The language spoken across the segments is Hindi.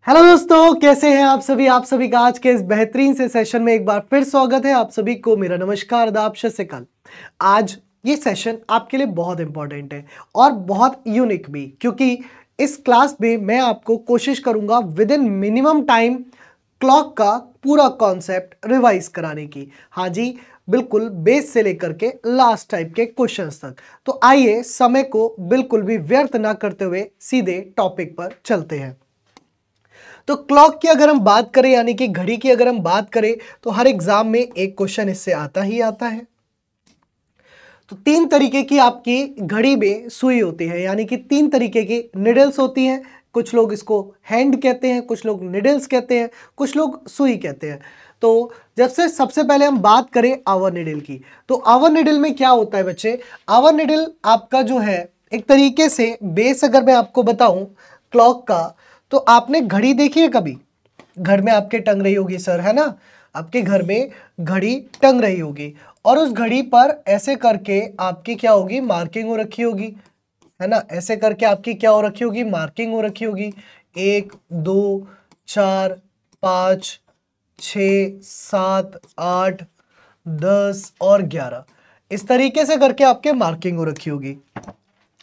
हेलो दोस्तों, कैसे हैं आप सभी। आप सभी का आज के इस बेहतरीन से सेशन में एक बार फिर स्वागत है। आप सभी को मेरा नमस्कार, आदाब, सत श्री अकाल। आज ये सेशन आपके लिए बहुत इंपॉर्टेंट है और बहुत यूनिक भी, क्योंकि इस क्लास में मैं आपको कोशिश करूंगा with in minimum time clock का पूरा कॉन्सेप्ट रिवाइज कराने की। हाँ जी, बिल्कुल बेस से लेकर के लास्ट टाइप के क्वेश्चंस तक। तो आइए समय को बिल्कुल भी व्यर्थ ना करते हुए सीधे टॉपिक पर चलते हैं। तो क्लॉक की अगर हम बात करें, यानी कि घड़ी की अगर हम बात करें, तो हर एग्जाम में एक क्वेश्चन इससे आता ही आता है। तो तीन तरीके की आपकी घड़ी में सुई होती है, यानी कि तीन तरीके की निडल्स होती हैं। कुछ लोग इसको हैंड कहते हैं, कुछ लोग निडल्स कहते हैं, कुछ लोग सुई कहते हैं। तो जब से सबसे पहले हम बात करें आवर निडल की, तो आवर निडल में क्या होता है बच्चे। आवर निडल आपका जो है एक तरीके से बेस अगर मैं आपको बताऊं क्लॉक का, तो आपने घड़ी देखी है कभी? घर में आपके टंग रही होगी सर, है ना। आपके घर में घड़ी टंग रही होगी और उस घड़ी पर ऐसे करके आपकी क्या होगी, मार्किंग हो रखी होगी, है ना। ऐसे करके आपकी क्या हो रखी होगी, मार्किंग हो रखी होगी। 1 2 4 5 6 7 8 10 और 11, इस तरीके से करके आपके मार्किंग हो रखी होगी।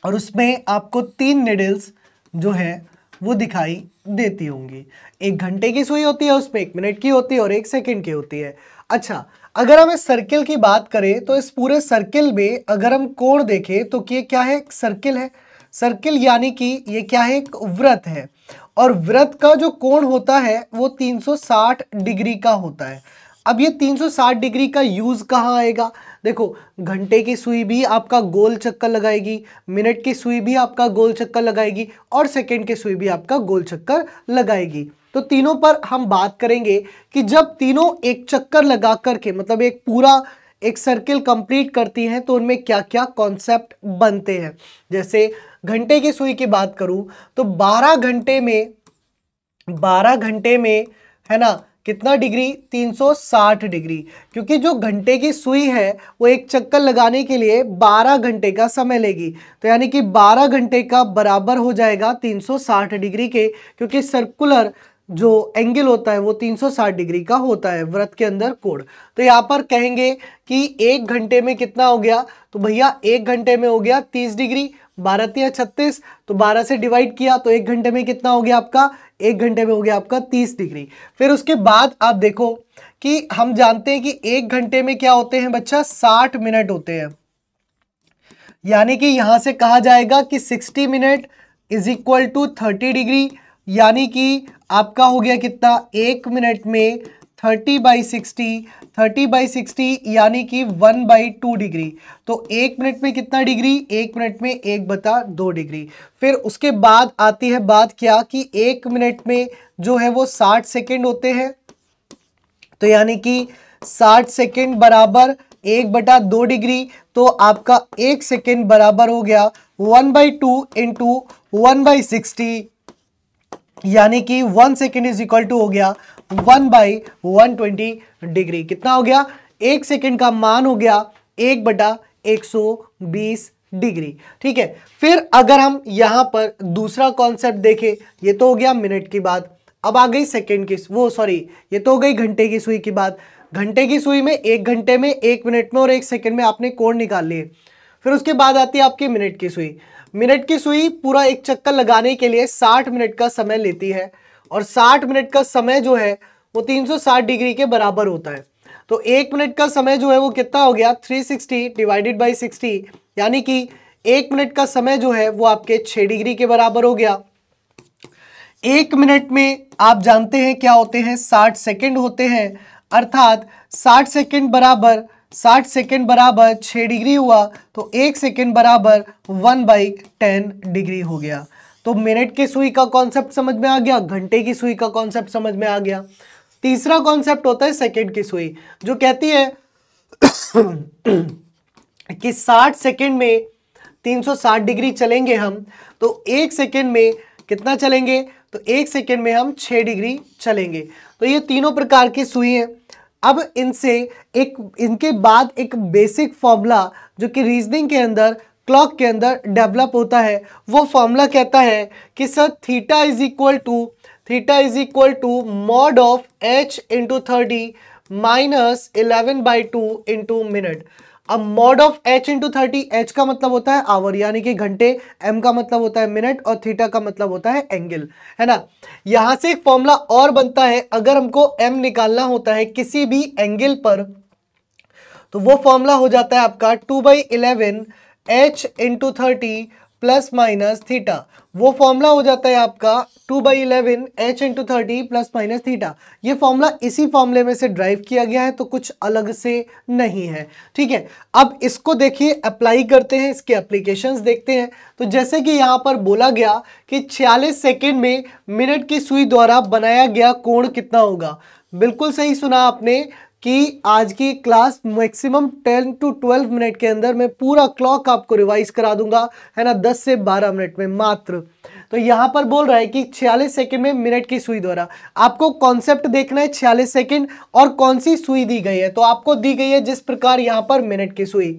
और उसमें आपको तीन निडल्स जो है वो दिखाई देती होंगी। 1 घंटे की सुई होती है, उसमें 1 मिनट की होती है और 1 सेकंड की होती है। अच्छा, अगर हम इस सर्किल की बात करें, तो इस पूरे सर्किल में अगर हम कोण देखें तो ये क्या है, एक सर्किल है। सर्किल यानी कि ये क्या है, एक वृत्त है। और वृत्त का जो कोण होता है वो 360 डिग्री का होता है। अब ये 360 डिग्री का यूज कहाँ आएगा? देखो, घंटे की सुई भी आपका गोल चक्कर लगाएगी, मिनट की सुई भी आपका गोल चक्कर लगाएगी और सेकंड की सुई भी आपका गोल चक्कर लगाएगी। तो तीनों पर हम बात करेंगे कि जब तीनों एक चक्कर लगा करके, मतलब एक पूरा एक सर्किल कंप्लीट करती हैं, तो उनमें क्या क्या कॉन्सेप्ट बनते हैं। जैसे घंटे की सुई की बात करूं तो 12 घंटे में है ना कितना डिग्री, 360 डिग्री। क्योंकि जो घंटे की सुई है वो एक चक्कर लगाने के लिए 12 घंटे का समय लेगी। तो यानी कि 12 घंटे का बराबर हो जाएगा 360 डिग्री के, क्योंकि सर्कुलर जो एंगल होता है वो 360 डिग्री का होता है वृत्त के अंदर कोण। तो यहाँ पर कहेंगे कि 1 घंटे में कितना हो गया, तो भैया 1 घंटे में हो गया 30 डिग्री। 12 तिया 36, तो 12 से डिवाइड किया तो 1 घंटे में कितना हो गया आपका, 1 घंटे में हो गया आपका 30 डिग्री। फिर उसके बाद आप देखो कि हम जानते हैं कि 1 घंटे में क्या होते हैं बच्चा, 60 मिनट होते हैं। यानी कि यहां से कहा जाएगा कि 60 minute is equal to 30 degree. यानी कि आपका हो गया कितना, 1 मिनट में 30/60 यानी कि 1/2 डिग्री। तो 1 मिनट में कितना डिग्री, 1 मिनट में 1/2 डिग्री। फिर उसके बाद आती है बात क्या कि 1 मिनट में जो है वो 60 सेकेंड होते हैं। तो यानी कि 60 सेकेंड बराबर 1/2 डिग्री। तो आपका 1 सेकेंड बराबर हो गया 1/2 इंटू 1/60, यानी कि 1 सेकेंड इज इक्वल टू हो गया 1/120 डिग्री। कितना हो गया, 1 सेकेंड का मान हो गया 1/120 डिग्री। ठीक है। फिर अगर हम यहां पर दूसरा कॉन्सेप्ट देखें, ये तो हो गया मिनट की बात। अब आ गई सेकेंड की, ये तो हो गई घंटे की सुई की बात। घंटे की सुई में 1 घंटे में, 1 मिनट में और 1 सेकेंड में आपने कोण निकाल लिए। फिर उसके बाद आती है आपकी मिनट की सुई। मिनट की सुई पूरा एक चक्कर लगाने के लिए 60 मिनट का समय लेती है और 60 मिनट का समय जो है वो 360 डिग्री के बराबर होता है। तो 1 मिनट का समय जो है वो कितना हो गया, 360 डिवाइडेड बाई 60, यानी कि 1 मिनट का समय जो है वो आपके 6 डिग्री के बराबर हो गया। 1 मिनट में आप जानते हैं क्या होते हैं, 60 सेकेंड होते हैं। अर्थात 60 सेकेंड बराबर 6 डिग्री हुआ, तो 1 सेकेंड बराबर 1/10 डिग्री हो गया। तो मिनट की सुई का कॉन्सेप्ट समझ में आ गया, घंटे की सुई का कॉन्सेप्ट समझ में आ गया। तीसरा कॉन्सेप्ट होता है सेकेंड की सुई, जो कहती है कि 60 सेकेंड में 360 डिग्री चलेंगे हम, तो 1 सेकेंड में कितना चलेंगे, तो 1 सेकेंड में हम 6 डिग्री चलेंगे। तो ये तीनों प्रकार की सुई हैं। अब इनके बाद एक बेसिक फॉर्मूला जो कि रीजनिंग के अंदर, क्लॉक के अंदर डेवलप होता है, वो फॉर्मूला कहता है कि sir theta is equal to theta is equal to mod of h into 30 minus 11/2 into minute. अब mod of h into 30, h का मतलब होता है आवर यानी कि घंटे, m का मतलब होता है मिनट और थीटा का मतलब होता है एंगल, है ना। यहां से एक फॉर्मूला और बनता है, अगर हमको m निकालना होता है किसी भी एंगल पर, तो वो फॉर्मूला हो जाता है आपका 2/11 h into 30 plus minus theta. वो फॉर्मूला हो जाता है आपका 2/11 h into 30 plus minus theta. ये फॉर्मूला इसी फॉर्मूले में से ड्राइव किया गया है, तो कुछ अलग से नहीं है, ठीक है। अब इसको देखिए अप्लाई करते हैं, इसके एप्लीकेशंस देखते हैं। तो जैसे कि यहाँ पर बोला गया कि 46 सेकेंड में मिनट की सुई द्वारा बनाया गया कोण कितना होगा। बिल्कुल सही सुना आपने कि आज की क्लास मैक्सिमम 10 to 12 मिनट के अंदर मैं पूरा क्लॉक आपको रिवाइज करा दूंगा, है ना, 10 से 12 मिनट में मात्र। तो यहां पर बोल रहा है कि 46 सेकंड में मिनट की सुई द्वारा, आपको कॉन्सेप्ट देखना है 46 सेकंड और कौन सी सुई दी गई है। तो आपको दी गई है जिस प्रकार यहां पर मिनट की सुई,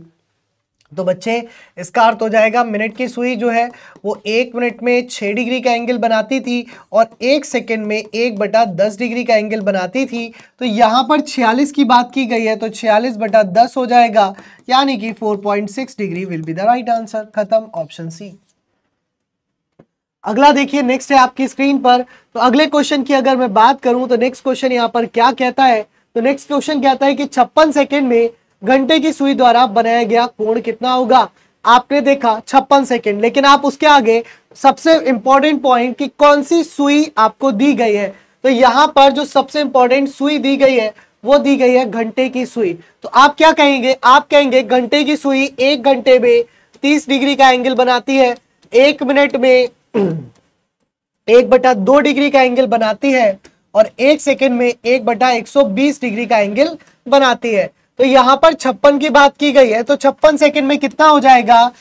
तो बच्चे इसका अर्थ हो जाएगा मिनट की सुई जो है वो 1 मिनट में 6 डिग्री का एंगल बनाती थी और 1 सेकंड में 1/10 डिग्री का एंगल बनाती थी। तो यहाँ पर 46 की बात की गई है, तो 46/10 हो जाएगा, यानी कि 4.6 degree will be the right answer. खत्म, ऑप्शन सी। अगला देखिए, नेक्स्ट है आपकी स्क्रीन पर। तो अगले क्वेश्चन की अगर मैं बात करूं तो नेक्स्ट क्वेश्चन यहाँ पर क्या कहता है, तो नेक्स्ट क्वेश्चन कहता है कि 56 सेकेंड में घंटे की सुई द्वारा बनाया गया कोण कितना होगा। आपने देखा 56 सेकेंड, लेकिन आप उसके आगे सबसे इंपॉर्टेंट पॉइंट कि कौन सी सुई आपको दी गई है। तो यहां पर जो सबसे इंपॉर्टेंट सुई दी गई है वो दी गई है घंटे की सुई। तो आप क्या कहेंगे, आप कहेंगे घंटे की सुई 1 घंटे में 30 डिग्री का एंगल बनाती है, 1 मिनट में 1/2 डिग्री का एंगल बनाती है और 1 सेकेंड में 1/120 डिग्री का एंगल बनाती है। तो यहां पर 56 की बात की गई है, तो 56 सेकंड में कितना हो जाएगा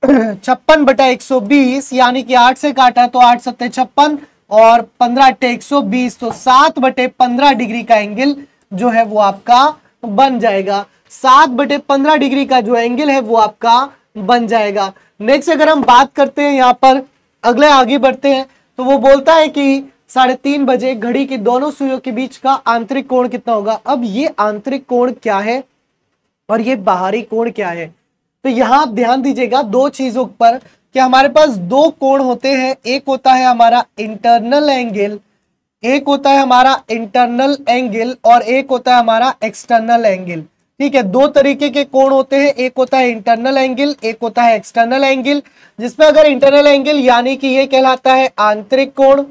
56/120, यानी कि 8 से काटा तो 8 7 56 और 15 8 120, तो 7/15 डिग्री का एंगल जो है वो आपका बन जाएगा। 7/15 डिग्री का जो एंगल है वो आपका बन जाएगा। नेक्स्ट अगर हम बात करते हैं यहाँ पर, अगले आगे बढ़ते हैं, तो वो बोलता है कि 3:30 बजे घड़ी की दोनों सुइयों के बीच का आंतरिक कोण कितना होगा। अब ये आंतरिक कोण क्या है और ये बाहरी कोण क्या है, तो यहां आप ध्यान दीजिएगा दो चीजों पर कि हमारे पास दो कोण होते हैं, एक होता है हमारा इंटरनल एंगल, एक होता है हमारा इंटरनल एंगल और एक होता है हमारा एक्सटर्नल एंगल। ठीक है, दो तरीके के कोण होते हैं, एक होता है इंटरनल एंगल, एक होता है एक्सटर्नल एंगल। जिसमें अगर इंटरनल एंगल यानी कि ये कहलाता है आंतरिक कोण,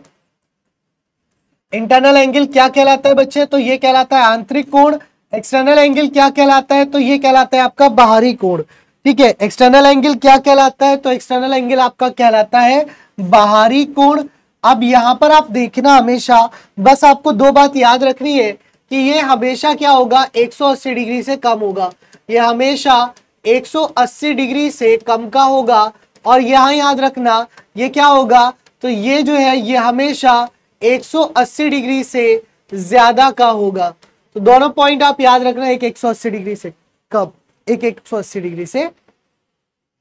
इंटरनल एंगल क्या कहलाता है बच्चे, तो ये कहलाता है आंतरिक कोण। एक्सटर्नल एंगल क्या कहलाता है, तो ये कहलाता है आपका बाहरी कोण। ठीक है, एक्सटर्नल एंगल क्या कहलाता है, तो एक्सटर्नल एंगल आपका कहलाता है बाहरी कोण। अब यहां पर आप देखना हमेशा, बस आपको दो बात याद रखनी है कि ये हमेशा क्या होगा 180 डिग्री से कम होगा, ये हमेशा 180 डिग्री से कम का होगा। और यहां याद रखना ये क्या होगा, तो ये जो है ये हमेशा 180 डिग्री से ज्यादा का होगा। तो दोनों पॉइंट आप याद रखना, एक 180 डिग्री से कम, एक 180 डिग्री से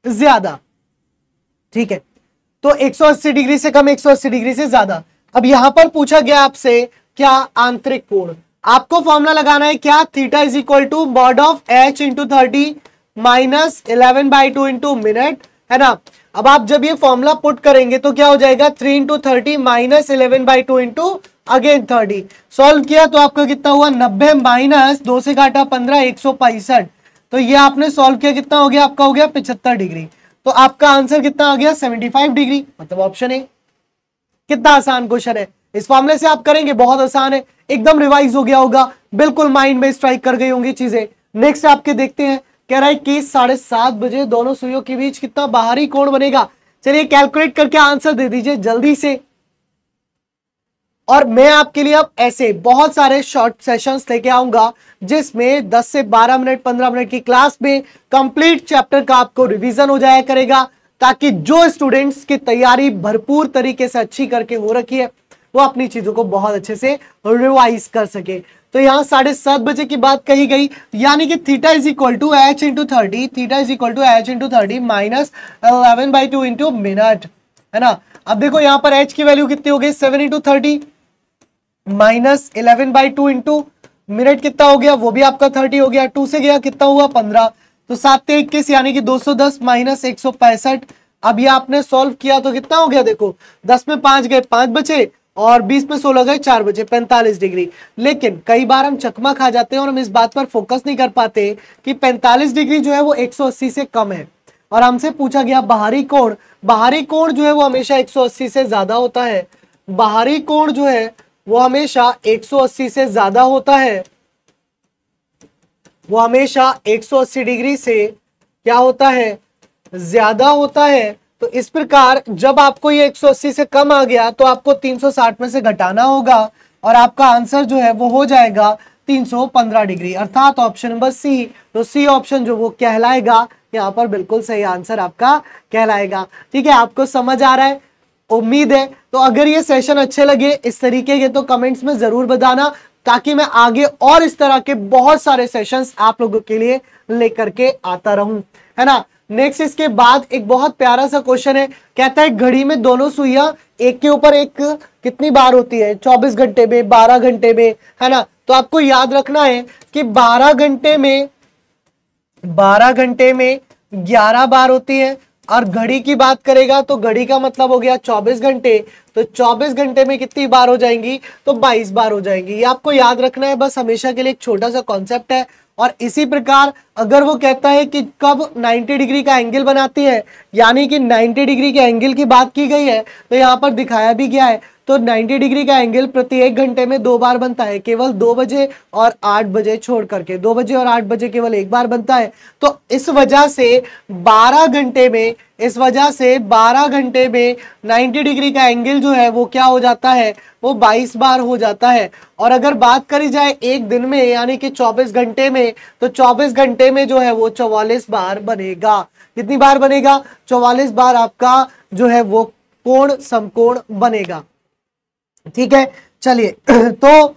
ज्यादा। ठीक है, तो 180 डिग्री से कम, 180 डिग्री से ज्यादा। अब यहां पर पूछा गया आपसे क्या आंतरिक कोण, आपको फॉर्मूला लगाना है क्या, theta is equal to mod of H into 30 minus 11/2 into minute, है ना। अब आप जब ये फॉर्मूला पुट करेंगे तो क्या हो जाएगा 3 into 30 minus 11/2 into again 30। Solve किया तो आपका कितना हुआ 90 माइनस 2 से काटा 15 165। तो ये आपने सॉल्व किया कितना हो गया, आपका हो गया 75 डिग्री। तो आपका आंसर कितना आ गया 75 डिग्री, मतलब ऑप्शन ए। कितना आसान क्वेश्चन है, इस फॉर्मूले से आप करेंगे बहुत आसान है, एकदम रिवाइज हो गया होगा, बिल्कुल माइंड में स्ट्राइक कर गई होंगी चीजें। नेक्स्ट आपके देखते हैं, कह रहा है कि 7:30 बजे दोनों सुइयों के बीच कितना बाहरी कोण बनेगा। चलिए कैलकुलेट करके आंसर दे दीजिए जल्दी से। और मैं आपके लिए अब ऐसे बहुत सारे शॉर्ट सेशंस लेके आऊंगा जिसमें 10 से 12 मिनट 15 मिनट की क्लास में कंप्लीट चैप्टर का आपको रिवीजन हो जाया करेगा, ताकि जो स्टूडेंट्स की तैयारी भरपूर तरीके से अच्छी करके हो रखी है वो अपनी चीजों को बहुत अच्छे से रिवाइज कर सके। तो यहाँ 7:30 बजे की बात कही गई, यानी कि theta is equal to h into 30, theta is equal to h into 30 minus 11/2 into minute, है ना। अब देखो यहां पर h की वैल्यू कितनी हो गई 7 इंटू 30 माइनस 11/2 इंटू मिनट कितना हो गया, वो भी आपका 30 हो गया, 2 से गया कितना हुआ 15, तो 7 से 21 यानी कि 210 माइनस 165। अब ये आपने सॉल्व किया तो कितना हो गया, देखो 10 में 5 गए 5 बचे और 20 में 16 गए 4 बचे 45 डिग्री। लेकिन कई बार हम चकमा खा जाते हैं और हम इस बात पर फोकस नहीं कर पाते कि 45 डिग्री जो है वो 180 से कम है, और हमसे पूछा गया बाहरी कोण जो है वो हमेशा 180 से ज्यादा होता है, बाहरी कोण जो है वो हमेशा 180 से ज्यादा होता है, वो हमेशा 180 डिग्री से क्या होता है, ज्यादा होता है। तो इस प्रकार जब आपको ये 180 से कम आ गया तो आपको 360 में से घटाना होगा और आपका आंसर जो है वो हो जाएगा 315 डिग्री, अर्थात ऑप्शन नंबर सी। तो सी ऑप्शन जो वो कहलाएगा यहाँ पर बिल्कुल सही आंसर आपका कहलाएगा। ठीक है, आपको समझ आ रहा है, उम्मीद है। तो अगर ये सेशन अच्छे लगे इस तरीके के तो कमेंट्स में जरूर बताना, ताकि मैं आगे और इस तरह के बहुत सारे सेशंस आप लोगों के लिए लेकर के आता रहूं, है ना। नेक्स्ट इसके बाद एक बहुत प्यारा सा क्वेश्चन है, कहता है घड़ी में दोनों सुइयां एक के ऊपर एक कितनी बार होती है, 24 घंटे में, 12 घंटे में, है ना। तो आपको याद रखना है कि 12 घंटे में 11 बार होती है, और घड़ी की बात करेगा तो घड़ी का मतलब हो गया 24 घंटे, तो 24 घंटे में कितनी बार हो जाएंगी, तो 22 बार हो जाएंगी। ये आपको याद रखना है, बस हमेशा के लिए एक छोटा सा कॉन्सेप्ट है। और इसी प्रकार अगर वो कहता है कि कब 90 डिग्री का एंगल बनाती है, यानी कि 90 डिग्री के एंगल की बात की गई है, तो यहाँ पर दिखाया भी गया है। तो 90 डिग्री का एंगल प्रति 1 घंटे में 2 बार बनता है, केवल 2 बजे और 8 बजे छोड़ करके, 2 बजे और 8 बजे केवल 1 बार बनता है। तो इस वजह से 12 घंटे में 90 डिग्री का एंगल जो है वो क्या हो जाता है, वो 22 बार हो जाता है। और अगर बात करी जाए एक दिन में यानी कि 24 घंटे में, तो 24 घंटे में जो है वो 44 बार बनेगा। कितनी बार बनेगा, 44 बार आपका जो है वो कोण समकोण बनेगा। ठीक है, चलिए तो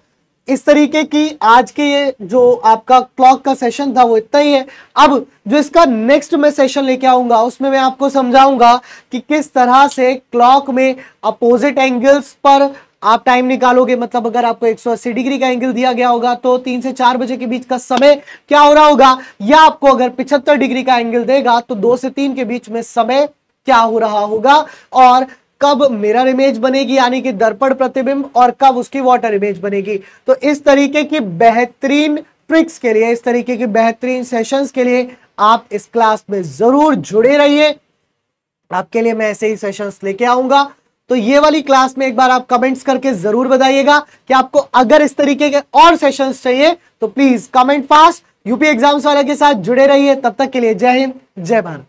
इस तरीके की आज के ये जो आपका क्लॉक का सेशन था वो इतना ही है। अब जो इसका नेक्स्ट मैं सेशन लेके आऊंगा उसमें मैं आपको समझाऊंगा कि किस तरह से क्लॉक में अपोजिट एंगल्स पर आप टाइम निकालोगे। मतलब अगर आपको 180 डिग्री का एंगल दिया गया होगा तो 3 से 4 बजे के बीच का समय क्या हो रहा होगा, या आपको अगर 75 डिग्री का एंगल देगा तो 2 से 3 के बीच में समय क्या हो रहा होगा, और कब मिरर इमेज बनेगी यानी कि दर्पण प्रतिबिंब, और कब उसकी वाटर इमेज बनेगी। तो इस तरीके की बेहतरीन ट्रिक्स के लिए, इस तरीके के बेहतरीन सेशंस के लिए आप इस क्लास में जरूर जुड़े रहिए। आपके लिए मैं ऐसे ही सेशंस लेके आऊंगा। तो ये वाली क्लास में एक बार आप कमेंट्स करके जरूर बताइएगा कि आपको अगर इस तरीके के और सेशंस चाहिए तो please comment fast. UP exams वाले के साथ जुड़े रहिए। तब तक के लिए जय हिंद, जय भारत।